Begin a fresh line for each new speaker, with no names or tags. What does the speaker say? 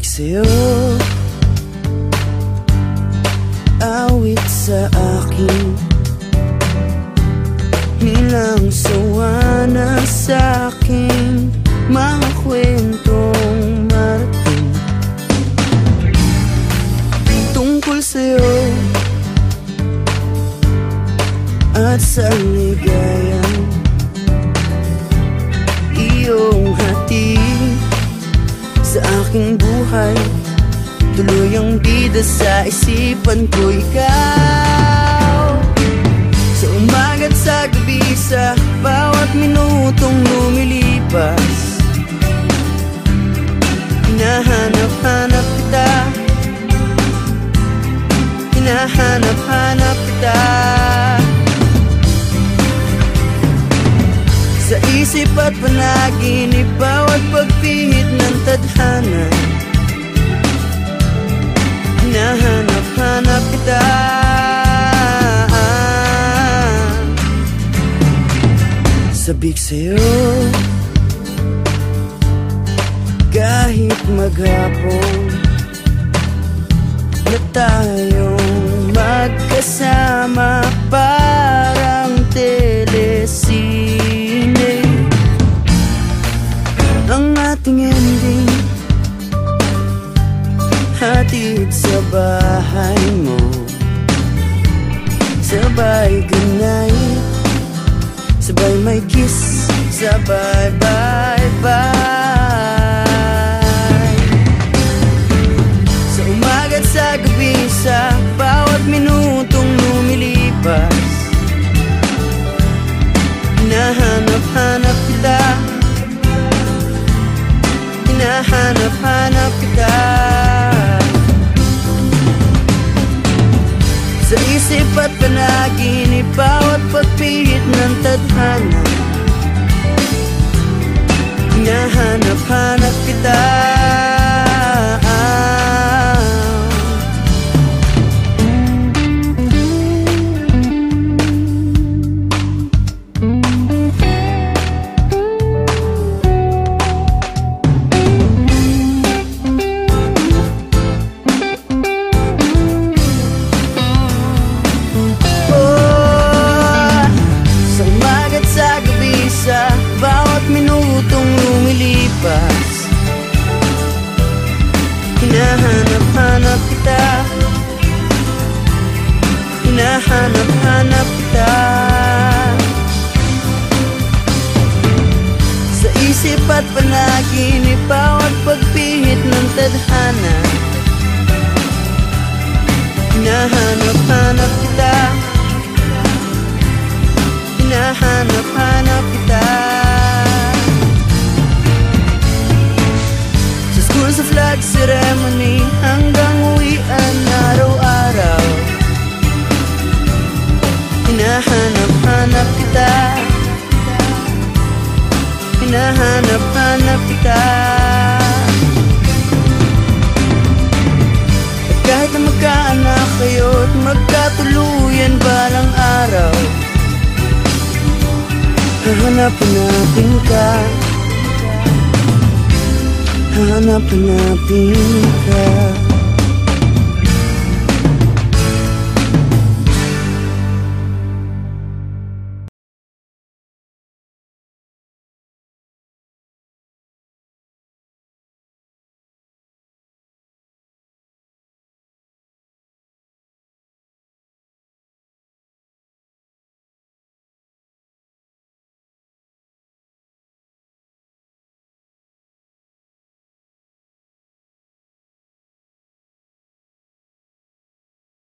Sabik sa'yo, awit sa akin, nilang sawa na sa'king mga kwentong marating tungkol sa'yo at sa ligayang iyong hatid sa aking buhay. Tuluyang bida sa isipan ko ikaw, sa umaga't sa gabi, sa bawat minutong lumilipas. Hinahanap-hanap kita, hinahanap-hanap kita, sa isip at panaginip, bawat pagpihit ng tadhana. Hinahanap-hanap kita, sabik sa'yo, kahit maghapon na tayong magkasama, parang telesine ang ating ending. Hatid sa bahay mo, sabay goodnight, sabay may kiss, sabay bye-bye. Sa umaga't sa gabi, sa bawat minutong lumilipas, hinahanap-hanap kita, hinahanap-hanap kita, sa isip at panaginip, bawat pagpihit ng tadhana. Hinahanap-hanap kita, sa bawat minutong lumilipas. Hinahanap-hanap kita, hinahanap-hanap kita, sa isip at panaginip, bawat pagpihit ng tadhana. Hinahanap-hanap kita, hinahanap-hanap kita, sa school, sa flag ceremony, hanggang uwian araw-araw. Hinahanap-hanap kita, hinahanap-hanap kita, at kahit na magkaanak kayo't magkatuluyan balang araw, hahanap-hanapin ka, hahanap-hanapin ka.